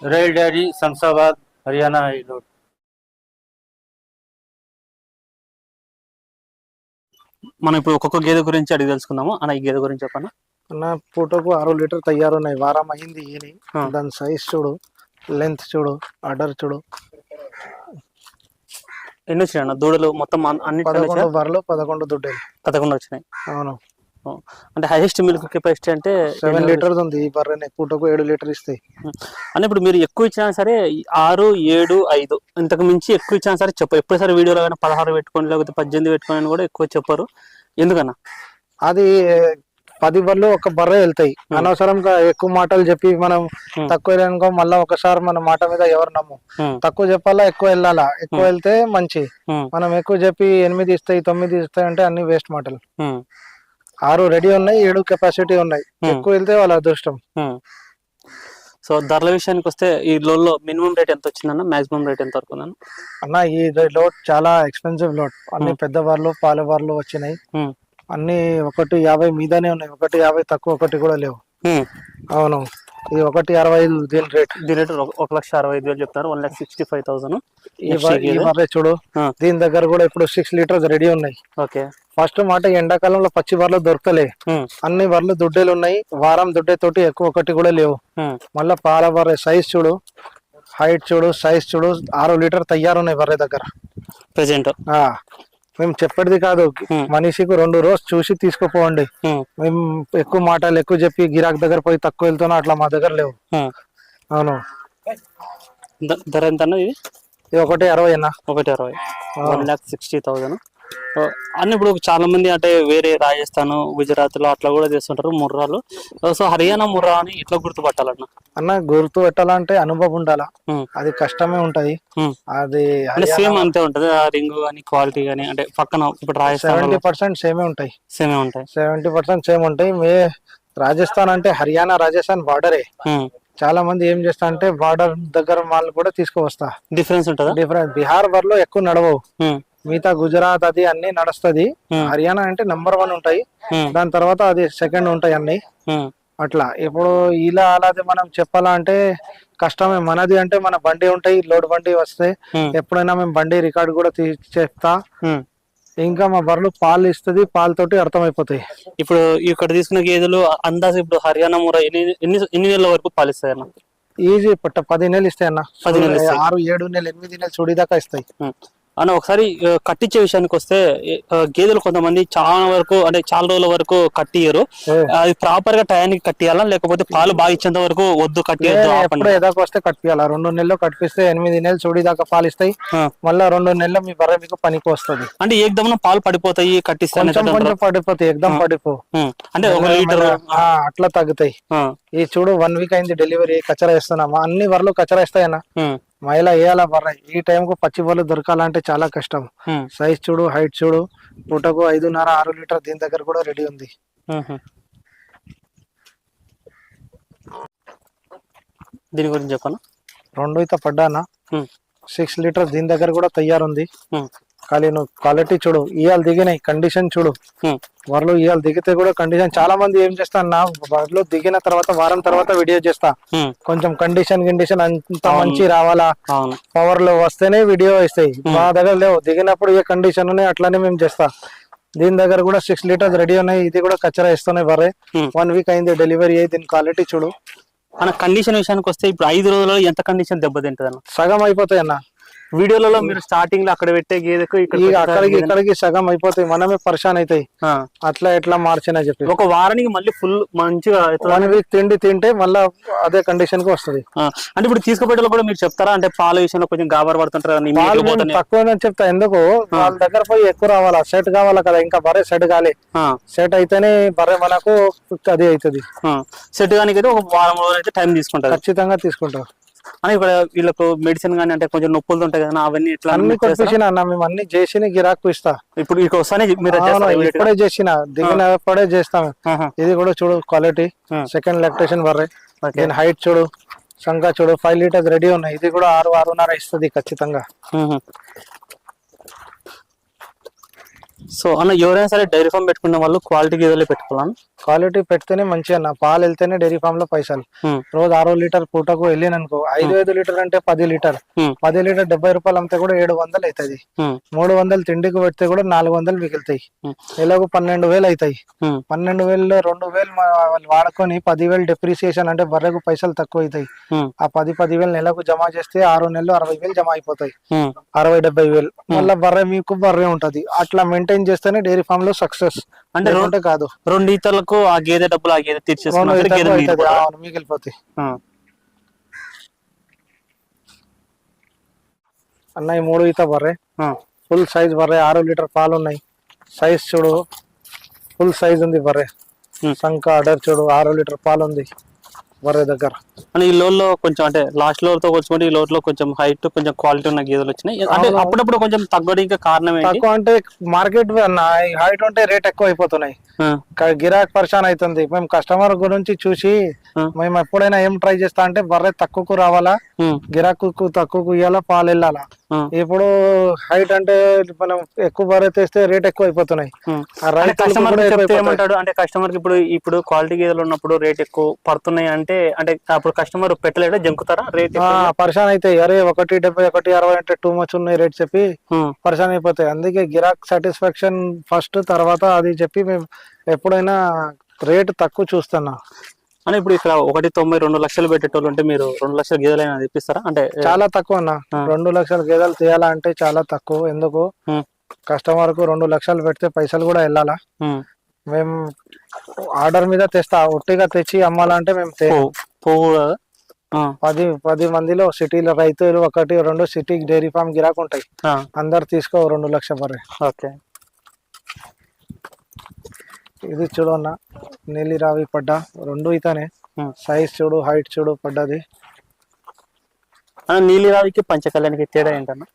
Royal dairy Shamshabad Haryana high road. మనం ఇప్పుడు ఒక్కొక్క గేదె గురించి అడిగి తెలుసుకుందాము అన్న. ఈ గేదె గురించి చెప్పన్నా. అన్న పూటకు 6 లీటర్ తయారున్నాయి. వారం అయింది ఈని. దాని సైజ్ చూడు, లెంత్ చూడు, ఆర్డర్ చూడు. ఎన్ని వచ్చినాయి అన్న దూడలు మొత్తం? అన్ని 11 బర్రెలు 11 దుడ్డలు 11 వచ్చినాయి. అవును. అంటే హైయెస్ట్ మిల్క్ కెపాసిటీ అంటే 7 లీటర్స్ ఉంది ఈ బర్రెనే. పూటకు 7 లీటర్ ఇస్తాయి అని. ఇప్పుడు మీరు ఎక్కువ ఇచ్చినా సరే 6, 7, 5 ఇంతకు మించి ఎక్కువ ఇచ్చినా సరే చెప్పరు. ఎప్పుడు సరే వీడియోలో కానీ 16 పెట్టుకొని లేకపోతే 18 పెట్టుకొని కూడా ఎక్కువ చెప్పరు. ఎందుకన్నా? అది 10 బర్రెలు ఒక బర్రె వెళ్తాయి. అనవసరంగా ఎక్కువ మాటలు చెప్పి మనం తక్కువ వెళ్ళానుకో మళ్ళీ ఒకసారి మన మాట మీద ఎవరు నమ్ము. తక్కువ చెప్పాలా, ఎక్కువ వెళ్ళాలా. ఎక్కువ వెళ్తే మంచి. మనం ఎక్కువ చెప్పి 8 ఇస్తాయి 9 ఇస్తాయి అంటే అన్ని వేస్ట్ మాటలు. 6 రెడీ ఉన్నాయి, 7 కెపాసిటీ ఉన్నాయి. ఎక్కువ వెళ్తే వాళ్ళ అదృష్టం. సో ధరల విషయానికి వస్తే ఈ లోడ్లో మినిమం రేట్ ఎంత వచ్చిందన్న, మాక్సిమం రేట్ ఎంత వరకు అన్న? ఈ లోడ్ చాలా ఎక్స్పెన్సివ్ లోడ్. అన్ని పెద్ద బర్రెలు పాల బర్రెలు వచ్చినాయి. అన్ని 150 మీదనే ఉన్నాయి. 150 తక్కువ ఒకటి కూడా లేవు. అవును. ఇది 165 దీని రేట్. 1,65,000 చెప్తారు. 1,65,000. ఈ బర్రె చూడు, దీని దగ్గర కూడా ఇప్పుడు 6 లీటర్స్ రెడీ ఉన్నాయి. ఓకే. ఫస్ట్ మాట ఎండాకాలంలో పచ్చి బర్రెలు దొరకలే. అన్ని బర్రెలు దుడ్డేలు ఉన్నాయి. వారం దుడ్డే తోటి ఎక్కువ ఒకటి కూడా లేవు. మళ్ళా పాల బర్రె సైజ్ చూడు, హైట్ చూడు, సైజ్ చూడు. 6 లీటర్ తయారున్నాయి బర్రె దగ్గర ప్రెసెంట్. మేము చెప్పేది కాదు, మనిషికి 2 రోజు చూసి తీసుకుపోండి. మేము ఎక్కువ మాటలు ఎక్కువ చెప్పి గిరాక్ దగ్గర పోయి తక్కువ వెళ్తున్నా అట్లా మా దగ్గర లేవు. అవును. ధర ఎంత అన్న? ఇది 1,60 అన్న. 1,60. 1,60,000 అన్న. ఇప్పుడు చాలా మంది అంటే వేరే రాజస్థాన్, గుజరాత్ లో అట్లా కూడా చేస్తుంటారు ముర్రాలు. సో హర్యానా ముర్రా అని ఇట్లా గుర్తుపట్టాలన్న? అన్న గుర్తు పెట్టాలంటే అనుభవం ఉండాలా. అది కష్టమే ఉంటది. అది సేమ్ అంతే ఉంటది. ఆ రింగ్ కానీ క్వాలిటీ కానీ అంటే పక్కన ఇప్పుడు రాజస్థాన్ 70% సేమే ఉంటాయి. 70% సేమ్ ఉంటాయి. రాజస్థాన్ అంటే హర్యానా రాజస్థాన్ బార్డరే. చాలా మంది ఏం చేస్తా అంటే బార్డర్ దగ్గర వాళ్ళు కూడా తీసుకువస్తా. డిఫరెన్స్ ఉంటుందా? డిఫరెన్స్. బీహార్ బర్లో ఎక్కువ నడవవు. మిగతా గుజరాత్ అది అన్ని నడుస్తుంది. హర్యానా అంటే నెంబర్ 1 ఉంటాయి. దాని తర్వాత అది సెకండ్ ఉంటాయి అన్ని. అట్లా ఇప్పుడు ఇలా అలాది మనం చెప్పాలా అంటే కష్టమే. మనది అంటే మన బండి ఉంటాయి, లోడ్ బండి వస్తే ఎప్పుడైనా మేము బండి రికార్డు కూడా చెప్తా. ఇంకా మా బర్రెలు పాలు ఇస్తుంది, పాలతోటి అర్థమైపోతాయి. ఇప్పుడు ఇక్కడ తీసుకున్న గేదెలు అందాజ ఇప్పుడు హర్యానా ముర్రా ఎన్ని నెలల వరకు పాలిస్తాయి అన్న? ఈజీ 10 నెలలు ఇస్తాయి అన్న. 6, 7 నెలలు 8 నెలలు చూడి దాకా ఇస్తాయి అన్న. ఒకసారి కట్టించే విషయానికి వస్తే గేదెలు కొంతమంది చాలా వరకు అంటే చాలా రోజుల వరకు కట్టియరు. అది ప్రాపర్ గా టయానికి కట్టియాలా లేకపోతే పాలు బాగా ఇచ్చేంత వరకు వద్దు కట్టియద్దు? ఎప్పుడు ఎదాకా వస్తే కట్టియాలా. 2 నెలలు కట్టిస్తే 8 నెలలు చూడి దాకా పాలు ఇస్తాయి. మళ్ళీ 2 నెలలు మీ బర్రె మీకు పనికి వస్తుంది. అంటే ఏకదమ్ పాలు పడిపోతాయి కట్టిస్తే? కొంచెం పడిపోతాయి, ఏకదమ్ పడిపో. అంటే 1 లీటర్ అట్లా తగ్గుతాయి. ఈ చూడు 1 వీక్ అయింది డెలివరీ, కచరా ఇస్తున్నామా? అన్ని బర్రెలు కచరా ఇస్తాయన్నా. మహిళ వేయాల బర్రె. ఈ టైం కు పచ్చి బర్రెలు దొరకాలంటే చాలా కష్టం. సైజ్ చూడు, హైట్ చూడు. పూటకు 5.5, 6 లీటర్ దీని దగ్గర కూడా రెడీ ఉంది. దీని గురించి చెప్పనా? 2 ఈత పడ్డానా. 6 లీటర్ దీని దగ్గర కూడా తయారుంది. కానీ నువ్వు క్వాలిటీ చూడు, ఇవాళ దిగినాయి కండిషన్ చూడు. బర్రెలు ఇవాళ దిగితే కూడా కండిషన్. చాలా మంది ఏం చేస్తా నా బర్రెలు దిగిన తర్వాత వారం తర్వాత వీడియో చేస్తా. కొంచెం కండిషన్ అంత మంచి రావాలా, పవర్ లో వస్తేనే వీడియో ఇస్తాయి. మా దగ్గర లేవు, దిగినప్పుడు ఏ కండిషన్ ఉన్నాయి అట్లానే మేము చేస్తా. దీని దగ్గర కూడా 6 లీటర్స్ రెడీ ఉన్నాయి. ఇది కూడా కచ్చరా ఇస్తున్నాయి బర్రె. 1 వీక్ అయింది డెలివరీ అయ్యి. దీని క్వాలిటీ చూడు. మన కండిషన్ విషయానికి వస్తే ఇప్పుడు 5 రోజులలో ఎంత కండిషన్ దెబ్బతింటది అన్న? సగం అయిపోతాయి అన్న. వీడియోలలో మీరు స్టార్టింగ్ లో అక్కడ పెట్టే గేదెకు ఇక్కడికి సగం అయిపోతాయి. మనమే పరిశాన్ అవుతాయి. అట్లా ఎట్లా మార్చినా చెప్పి ఒక వారానికి మళ్ళీ ఫుల్ మంచిగా 1 వీక్ తిండి తింటే మళ్ళా అదే కండిషన్ కి వస్తుంది. అంటే ఇప్పుడు తీసుకుపోయేటప్పుడు కూడా మీరు చెప్తారా అంటే పాల విషయంలో కొంచెం గాబర్ పడుతుంటారు? తక్కువ చెప్తా. ఎందుకు వాళ్ళ దగ్గర పోయి ఎక్కువ రావాలా, సెట్ కావాలా కదా. ఇంకా బర్రె సెట్ కాలే. సెట్ అయితేనే బర్రె మనకు అది అవుతుంది. సెట్ కానీ ఒక వారం రోజులు అయితే టైం తీసుకుంటారు. ఖచ్చితంగా తీసుకుంటారు. అని ఇక్కడ వీళ్ళకు మెడిసిన్ గానీ అంటే కొంచెం నొప్పులు ఉంటాయి కదా, అవన్నీ ఇట్లా అన్ని కొట్టేసిన అన్న. మేము అన్ని చేసి గిరాకు ఇస్తా. ఇప్పుడు ఇక్కడ వస్తానే ఇప్పుడే చేసిన, దిగినప్పుడే చేస్తాం. ఇది కూడా చూడు క్వాలిటీ. సెకండ్ లాక్టేషన్ బర్రె. దీని హైట్ చూడు, సంఖ్య చూడు. 5 లీటర్స్ రెడీ ఉన్నాయి. ఇది కూడా 6, 6.5 ఇస్తుంది ఖచ్చితంగా. సో అన్న ఎవరైనా సరే డైరీ ఫామ్ పెట్టుకున్న వాళ్ళు క్వాలిటీ గేదెలే పెట్టుకోవాలన్న. క్వాలిటీ పెడితేనే మంచి అన్న. పాలు వెళ్తేనే డైరీ ఫామ్ లో పైసలు. రోజు 6 లీటర్ పూటకు వెళ్ళిననుకో 5 లీటర్ అంటే 10 లీటర్ 10 లీటర్ 70 రూపాయలు అమ్మితే కూడా 700 అవుతుంది. 300 తిండికి పెడితే కూడా 400 మిగులుతాయి. నెలకు 12,000 అవుతాయి. 12,000లో 2,000 వాళ్ళు వాడుకొని 10,000 డెప్రిసియేషన్ అంటే బర్రెకు పైసలు తక్కువ అవుతాయి. ఆ 10,000 నెలకు జమ చేస్తే 6 నెలలు 60,000 జమ అయిపోతాయి. 60,000-70,000 మళ్ళీ బర్రె మీకు బర్రె ఉంటది. అట్లా మెయింటైన్ చేస్తేనే డైరీ ఫామ్ లో సక్సెస్. అంటే కాదు 2 ఈతలకు ఆ గేదె డబ్బులు ఆ గేదె తీర్చేసుకున్నారు మిగిలిపోతాయి. అన్న ఈ 3 ఈత బర్రె ఫుల్ సైజ్ బర్రె. 6 లీటర్ పాలు ఉన్నాయి. సైజ్ చూడు ఫుల్ సైజ్ ఉంది బర్రె. సంక అడర్ చూడు 6 లీటర్ పాలు ఉంది బర్రె దగ్గర. అని ఈ లోడ్ లో కొంచెం అంటే లాస్ట్ లోడ్ తో వచ్చుకుంటే ఈ లోడ్ లో కొంచెం హైట్ కొంచెం క్వాలిటీ ఉన్న గేదెలు వచ్చినాయి. అంటే అప్పుడప్పుడు కొంచెం తగ్గడానికి కారణం ఏంటి? తక్కువ అంటే మార్కెట్ అన్న హైట్ ఉంటే రేట్ ఎక్కువ అయిపోతున్నాయి. గిరాక్ పరిశాన్ అవుతుంది. మేము కస్టమర్ గురించి చూసి మేము ఎప్పుడైనా ఏం ట్రై చేస్తా అంటే బర్రె తక్కువకు రావాలా, గిరాకు తక్కువకు ఇవ్వాలా, పాలు వెళ్ళాలా. ఇప్పుడు హైట్ అంటే మనం ఎక్కువ బర్రె తెస్తే రేట్ ఎక్కువ అయిపోతున్నాయి. ఏమంటాడు అంటే కస్టమర్ కి ఇప్పుడు క్వాలిటీ గేదెలు ఉన్నప్పుడు రేట్ ఎక్కువ పడుతున్నాయి అంటే అప్పుడు కస్టమర్ పెట్టలేదా, జంకుతారా రేట్? పరిశాన్ అవుతాయి. అరే 1.70 1.60 అంటే టూ మచ్ ఉన్నాయి రేట్ చెప్పి పరిశాన్ అయిపోతాయి. అందుకే గిరాక్ సాటిస్ఫాక్షన్ ఫస్ట్, తర్వాత అది చెప్పి మేము ఎప్పుడైనా రేట్ తక్కువ చూస్తున్నా. అని ఇప్పుడు ఇక్కడ 1.90 2 లక్షలు పెట్టేటోళ్ళు అంటే మీరు 2 లక్షల గేదెలైనా తెప్పిస్తారా? అంటే చాలా తక్కువ అన్న. 2 లక్షల గేదెలు తీయాలా అంటే చాలా తక్కువ. ఎందుకు కస్టమర్ కు 2 లక్షలు పెడితే పైసలు కూడా వెళ్ళాలా. మేము ఆర్డర్ మీద తెస్తా. ఒట్టిగా తెచ్చి అమ్మాలంటే మేము 10 మందిలో సిటీలో రైతులు 1 2 సిటీ డైరీ ఫామ్ గిరాకు ఉంటాయి. అందరు తీసుకో 2 లక్షల బర్రె. ఓకే. ఇది చూడు అన్న నీలి రావి పడ్డా 2 ఇతనే. సైజ్ చూడు, హైట్ చూడు పడ్డది. నీలి రావికి పంచకళ్యాణికి తేడా ఏంటన్నా?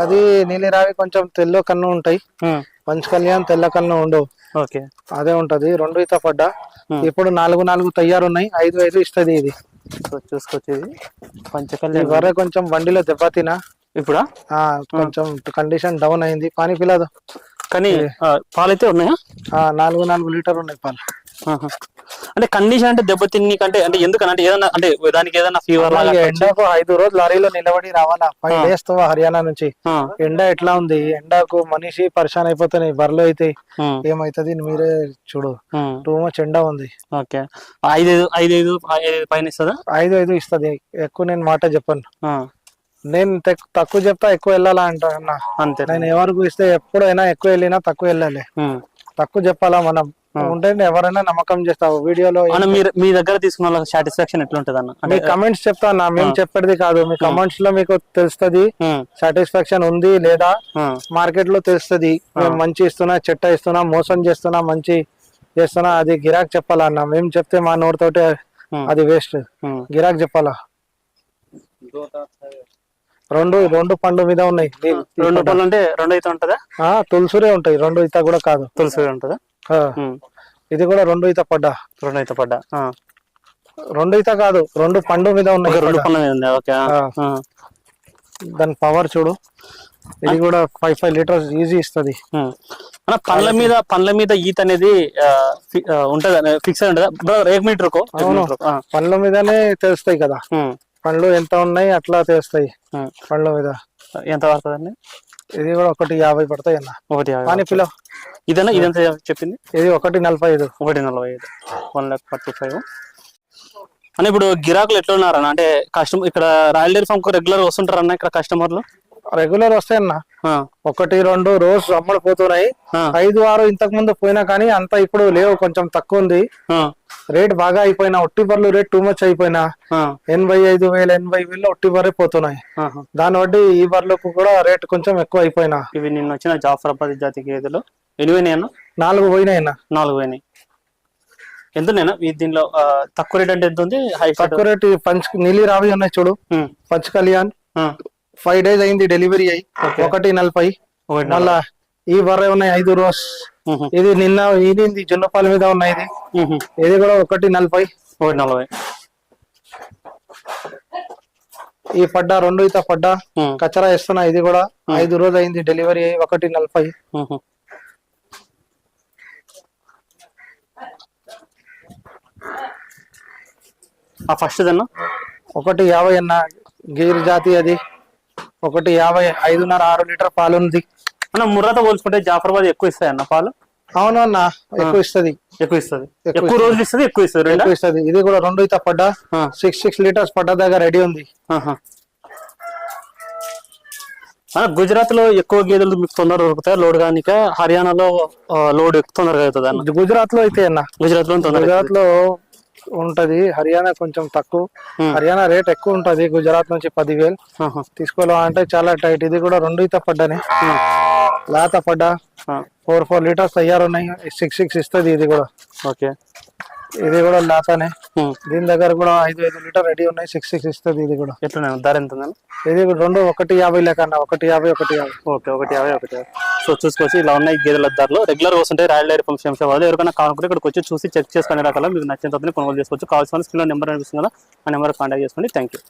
అది నీలి రావి కొంచెం తెల్ల కన్ను ఉంటాయి. పంచకళ్యాణ్ తెల్ల కన్ను ఉండవు. అదే ఉంటది. 2 ఈత పడ్డా. ఇప్పుడు 4 తయారున్నాయి. 5 ఇస్తది ఇది. చూసుకోవచ్చు. పంచకళ్యాణ్ బర్రె కొంచెం బండిలో దెబ్బతినా ఇప్పుడు కొంచెం కండిషన్ డౌన్ అయింది. పానీ పిల్లదు కానీ పాలైతే ఉన్నాయా? 4 లీటర్ ఉన్నాయి పాలు. అంటే కండిషన్ అంటే దెబ్బతిని కంటే అంటే ఎందుకనంటే ఏదన్నా అంటే దానికి ఏదన్నా ఫీవర్ ఎండకు 5 రోజులు లారీలో నిలబడి రావాలా. 5 days హర్యానా నుంచి. ఎండ ఎట్లా ఉంది, ఎండకు మనిషి పరిశాన్ అయిపోతున్నాయి. బర్రెలు అయితే ఏమైతుంది మీరే చూడు. టూ మచ్ ఎండ ఉంది. ఓకే. 5 పైన ఇస్తుందా? 5 ఇస్తుంది. ఎక్కువ నేను మాట చెప్పను. నేను తక్కువ చెప్తా, ఎక్కువ వెళ్ళాలా అంట అన్న. అంతే. నేను ఎవరికి ఇస్తే ఎప్పుడైనా ఎక్కువ వెళ్ళినా తక్కువ వెళ్ళాలి. తక్కువ చెప్పాలా మనం ఉంటే ఎవరైనా నమ్మకం చేస్తావు. వీడియోలో మీ దగ్గర తీసుకున్న సాటిస్ఫాక్షన్ ఎట్లుంటది అన్న? మీ కమెంట్స్ చెప్తా అన్న. మేము చెప్పేది కాదు. మీ కమెంట్స్ లో మీకు తెలుస్తుంది సాటిస్ఫాక్షన్ ఉంది లేదా. మార్కెట్ లో తెలుస్తుంది మేము మంచి ఇస్తున్నా, చెట్ట ఇస్తున్నా, మోసం చేస్తున్నా, మంచి చేస్తున్నా. అది గిరాక్ చెప్పాలా అన్న. మేము చెప్తే మా నోటితోటి అది వేస్ట్. గిరాక్ చెప్పాలా. 2 పండు మీద ఉన్నాయి. 2 పళ్ళు అంటే 2 ఈత ఉంటదా? తులసూరే ఉంటాయి. 2 ఈత కూడా కాదు. తులసూరే ఉంటదా? ఇది కూడా 2 ఈత పడ్డా. 2 ఈత పడ్డా. 2 ఈత కాదు, 2 పండు మీద ఉన్నాయి. 2 పండు మీద ఉంది. ఓకే. దాని పవర్ చూడు. ఇది కూడా 5 లీటర్స్ ఈజీ ఇస్తుంది. పండ్ల మీద ఈత అనేది ఉంటదా? ఫిక్స్ ఉంటదా? 1 మీటర్ పండ్ల మీదనే తెలుస్తాయి కదా. పండ్లు ఎంత ఉన్నాయి అట్లా తెలుస్తాయి పండ్ల మీద. ఎంత పడుతుందండి? ఇది కూడా 1.50 పడతాయి అన్న. 1.50 కిలో. ఇదన్నా ఇదంతా చెప్పింది? ఇది 1.45. 1.45 1,45,000. అని ఇప్పుడు గిరాకులు ఎట్లా ఉన్నారన్న? అంటే కస్టమర్ ఇక్కడ రాయల్ డైరీ ఫామ్ కు రెగ్యులర్ వస్తుంటారన్న ఇక్కడ కస్టమర్లు? రెగ్యులర్ వస్తాయన్న. 1 2 రోజు అమ్మడి పోతున్నాయి. 5 6 ఇంతకు ముందు పోయినా కానీ అంత ఇప్పుడు లేవు. కొంచెం తక్కువ ఉంది. రేట్ బాగా అయిపోయినా. ఒట్టి బర్రెలు రేట్ టూ మచ్ అయిపోయినా. 85,000 80,000 ఒట్టి బర్రె పోతున్నాయి. దాన్ని బట్టి ఈ బర్రెలకు కూడా రేట్ కొంచెం ఎక్కువ అయిపోయినా. ఇవి నిన్న వచ్చిన జాఫరాబాద్ జాతి గేదెలు ఎనివైనా 4 పోయినాయన్న. 4 పోయినాయి. ఎంతనేనా దీనిలో తక్కువ రేట్ అంటే ఎంత ఉంది? తక్కువ రేట్ నీలి రావి ఉన్నాయి చూడు. పంచ్ కళ్యాణ్ 5 days అయింది డెలివరీ అయ్యి. 1.40. మళ్ళా ఈ బర్రె ఉన్నాయి 5 రోజు. ఇది నిన్న ఇది జొన్నపాల మీద ఉన్నాయి. ఇది కూడా 1.40. ఈ పడ్డా 2 ఈత పడ్డా కచరా ఇస్తున్నా. ఇది కూడా 5 రోజు అయింది డెలివరీ అయ్యి 1.40. ఆ ఫస్ట్ దన్న 150 అన్న, గీర్ జాతి అది 150, 5.5 6 లీటర్ పాలు ఉంది అన్న. ముర్రాతో పోల్చుకుంటే జాఫరాబాద్ ఎక్కువ ఇస్తాయి అన్న పాలు? అవును అన్న, ఎక్కువ ఇస్తుంది. ఎక్కువ రోజులు ఇస్తుంది, ఎక్కువ ఇస్తుంది. ఇది కూడా 2 ఈత పడ్డా 6 లీటర్స్ పడ్డా దగ్గర రెడీ ఉంది. గుజరాత్ లో ఎక్కువ గేదెలు మీకు తొందరగా దొరుకుతాయి లోడ్ కానిక? హర్యానాలో లోడ్ తొందరగా అవుతుంది అన్న? గుజరాత్ లో అయితే అన్న, గుజరాత్ లో ఉంటది. హర్యానా కొంచెం తక్కువ. హర్యానా రేట్ ఎక్కువ ఉంటది. గుజరాత్ నుంచి 10,000 తీసుకోవాలంటే చాలా టైట్. ఇది కూడా 2 ఈత పడ్డానే, లేత పడ్డా 4 లీటర్స్ తయారున్నాయి. 6 ఇస్తుంది. ఇది కూడా ఓకే, ఇది కూడా లేతనే. దీని దగ్గర కూడా 5 లీటర్ రెడీ ఉన్నాయి. 6 ఇస్తుంది. ఇది కూడా ఎట్లా ధర ఎంత? ఇది 2 150 లేకన్నా, 150 150. ఓకే, 150. సో చూసుకోవచ్చు, ఇలా ఉన్నాయి గేదెల ధరలు. రెగ్యులర్ వస్తుంటాయి రాయల్ డైరీ ఫార్మ్ శంషాబాద్. ఎవరికైనా కావాలంటే ఇక్కడికి వచ్చి చూసి చెక్ చేసుకునే రకాల మీకు నచ్చిన తర్వాత కొనుగోలు చేసుకోవచ్చు. కావాల్సిన స్క్రీన్ నెంబర్ అనిపిస్తుంది కదా, ఆ నెంబర్ కాంటాక్ట్ చేసుకోండి. Thank you.